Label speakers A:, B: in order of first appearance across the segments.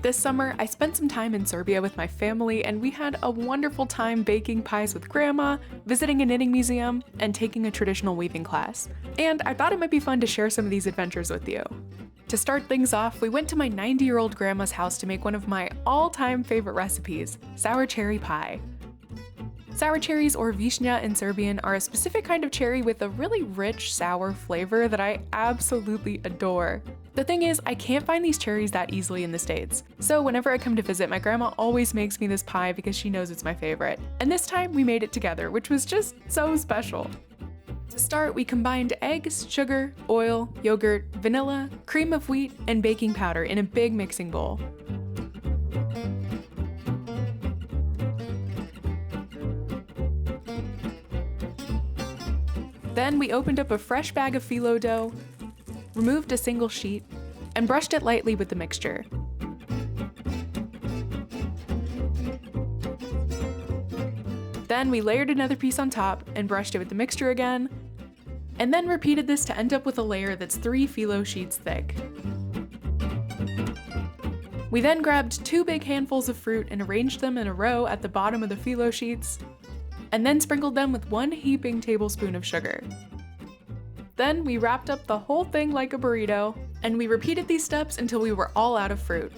A: This summer, I spent some time in Serbia with my family, and we had a wonderful time baking pies with grandma, visiting a knitting museum, and taking a traditional weaving class. And I thought it might be fun to share some of these adventures with you. To start things off, we went to my 90-year-old grandma's house to make one of my all-time favorite recipes, sour cherry pie. Sour cherries, or visnja in Serbian, are a specific kind of cherry with a really rich, sour flavor that I absolutely adore. The thing is, I can't find these cherries that easily in the States, so whenever I come to visit, my grandma always makes me this pie because she knows it's my favorite. And this time, we made it together, which was just so special. To start, we combined eggs, sugar, oil, yogurt, vanilla, cream of wheat, and baking powder in a big mixing bowl. Then we opened up a fresh bag of phyllo dough, removed a single sheet, and brushed it lightly with the mixture. Then we layered another piece on top and brushed it with the mixture again, and then repeated this to end up with a layer that's 3 phyllo sheets thick. We then grabbed 2 big handfuls of fruit and arranged them in a row at the bottom of the phyllo sheets, and then sprinkled them with 1 heaping tablespoon of sugar. Then we wrapped up the whole thing like a burrito, and we repeated these steps until we were all out of fruit.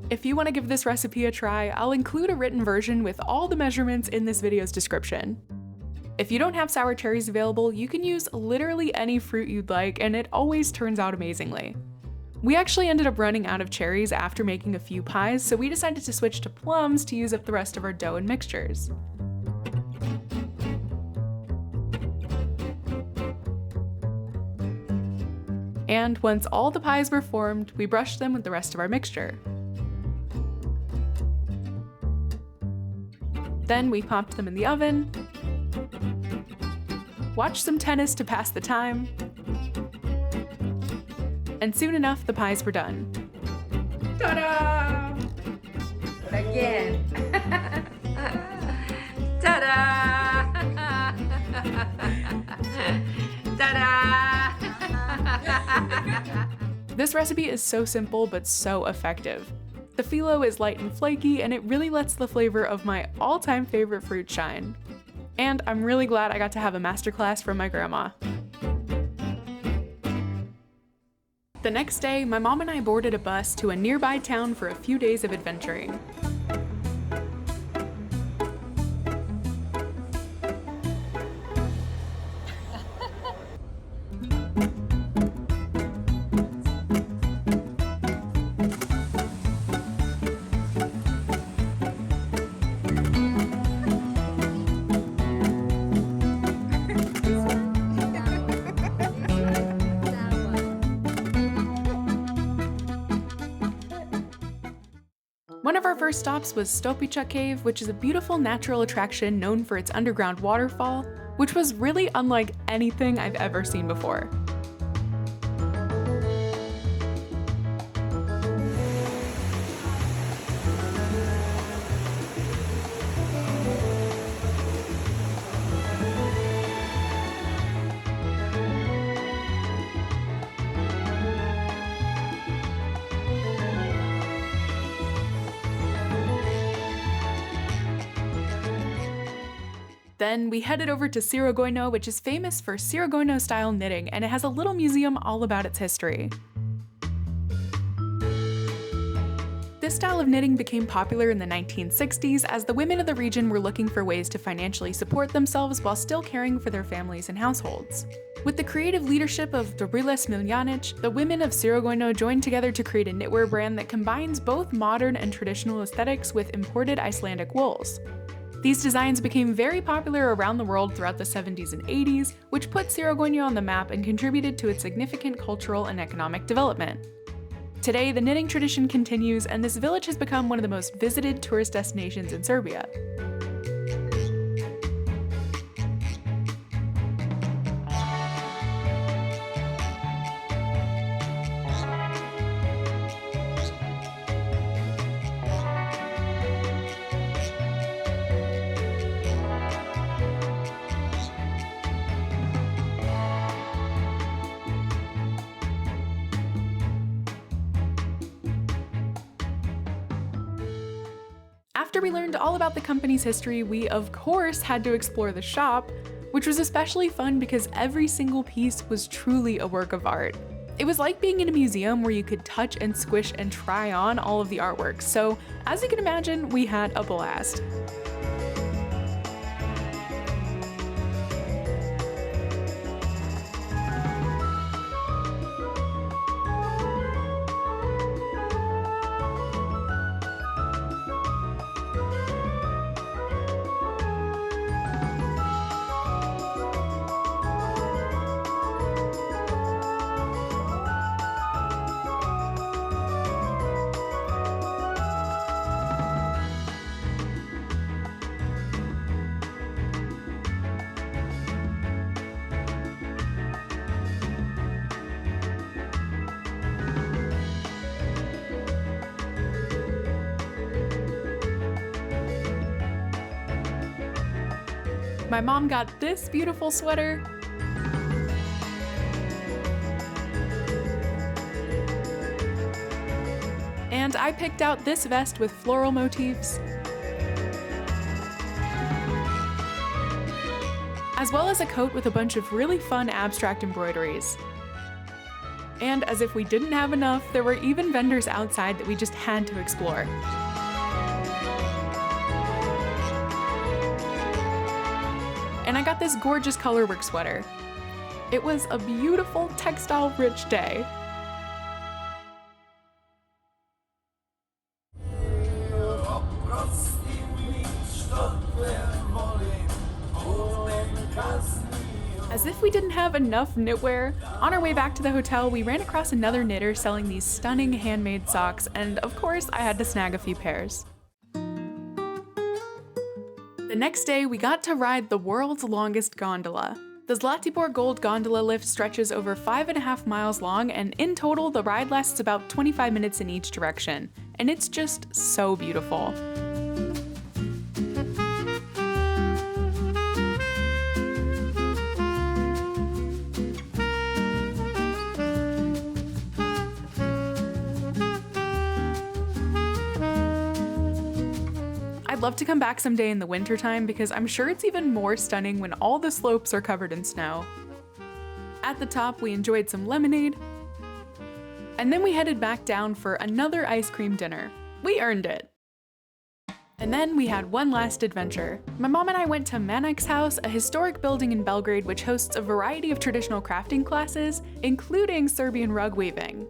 A: If you want to give this recipe a try, I'll include a written version with all the measurements in this video's description. If you don't have sour cherries available, you can use literally any fruit you'd like, and it always turns out amazingly. We actually ended up running out of cherries after making a few pies, so we decided to switch to plums to use up the rest of our dough and mixtures. And once all the pies were formed, we brushed them with the rest of our mixture. Then we popped them in the oven, watched some tennis to pass the time, and soon enough the pies were done.
B: Ta-da! Again. Ta-da! Ta-da!
A: This recipe is so simple but so effective. The phyllo is light and flaky, and it really lets the flavor of my all-time favorite fruit shine. And I'm really glad I got to have a masterclass from my grandma. The next day, my mom and I boarded a bus to a nearby town for a few days of adventuring. One of our first stops was Stopica Cave, which is a beautiful natural attraction known for its underground waterfall, which was really unlike anything I've ever seen before. Then we headed over to Sirogojno, which is famous for Sirogojno style knitting, and it has a little museum all about its history. This style of knitting became popular in the 1960s as the women of the region were looking for ways to financially support themselves while still caring for their families and households. With the creative leadership of Dobrica Smiljanić, the women of Sirogojno joined together to create a knitwear brand that combines both modern and traditional aesthetics with imported Icelandic wools. These designs became very popular around the world throughout the 70s and 80s, which put Sirogojno on the map and contributed to its significant cultural and economic development. Today, the knitting tradition continues, and this village has become one of the most visited tourist destinations in Serbia. After we learned all about the company's history, we of course had to explore the shop, which was especially fun because every single piece was truly a work of art. It was like being in a museum where you could touch and squish and try on all of the artwork, so as you can imagine, we had a blast. My mom got this beautiful sweater. And I picked out this vest with floral motifs, as well as a coat with a bunch of really fun abstract embroideries. And as if we didn't have enough, there were even vendors outside that we just had to explore. And I got this gorgeous colorwork sweater. It was a beautiful textile-rich day. As if we didn't have enough knitwear, on our way back to the hotel, we ran across another knitter selling these stunning handmade socks, and of course, I had to snag a few pairs. The next day, we got to ride the world's longest gondola. The Zlatibor Gold gondola lift stretches over 5.5 miles long, and in total, the ride lasts about 25 minutes in each direction. And it's just so beautiful. I'd love to come back someday in the wintertime because I'm sure it's even more stunning when all the slopes are covered in snow. At the top, we enjoyed some lemonade, and then we headed back down for another ice cream dinner. We earned it. And then we had one last adventure. My mom and I went to Manak's house, a historic building in Belgrade which hosts a variety of traditional crafting classes, including Serbian rug weaving.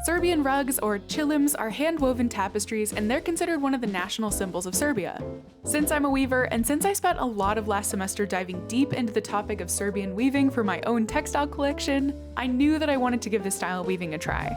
A: Serbian rugs, or chilims, are hand-woven tapestries, and they're considered one of the national symbols of Serbia. Since I'm a weaver, and since I spent a lot of last semester diving deep into the topic of Serbian weaving for my own textile collection, I knew that I wanted to give this style of weaving a try.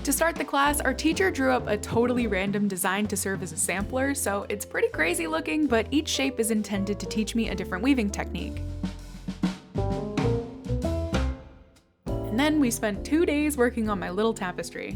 A: To start the class, our teacher drew up a totally random design to serve as a sampler, so it's pretty crazy looking, but each shape is intended to teach me a different weaving technique. And then we spent 2 days working on my little tapestry.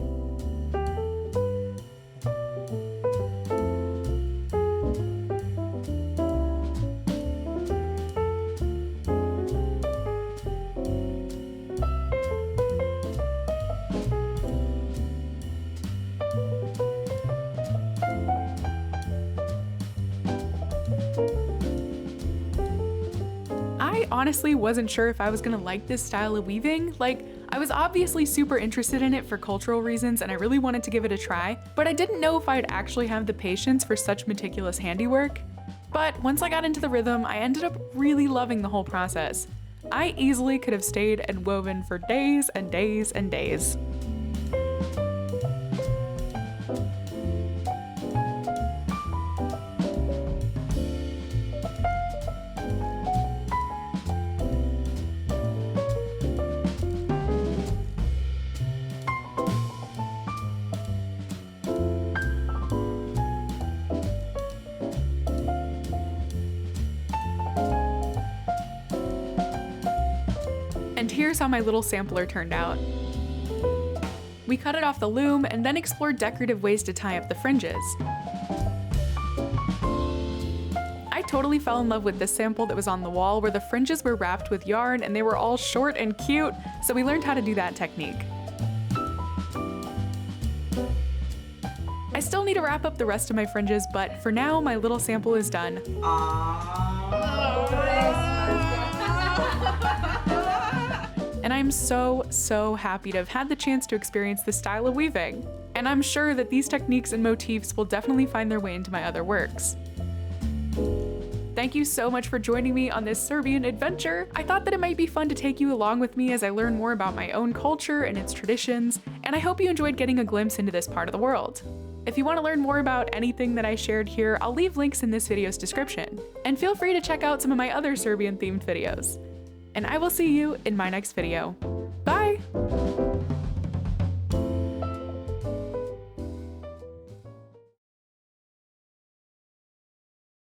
A: I honestly wasn't sure if I was gonna like this style of weaving. I was obviously super interested in it for cultural reasons and I really wanted to give it a try, but I didn't know if I'd actually have the patience for such meticulous handiwork. But once I got into the rhythm, I ended up really loving the whole process. I easily could have stayed and woven for days and days and days. And here's how my little sampler turned out. We cut it off the loom and then explored decorative ways to tie up the fringes. I totally fell in love with this sample that was on the wall where the fringes were wrapped with yarn and they were all short and cute, so we learned how to do that technique. I still need to wrap up the rest of my fringes, but for now, my little sample is done. And I'm so happy to have had the chance to experience this style of weaving. And I'm sure that these techniques and motifs will definitely find their way into my other works. Thank you so much for joining me on this Serbian adventure. I thought that it might be fun to take you along with me as I learn more about my own culture and its traditions, and I hope you enjoyed getting a glimpse into this part of the world. If you want to learn more about anything that I shared here, I'll leave links in this video's description. And feel free to check out some of my other Serbian-themed videos. And I will see you in my next video. Bye!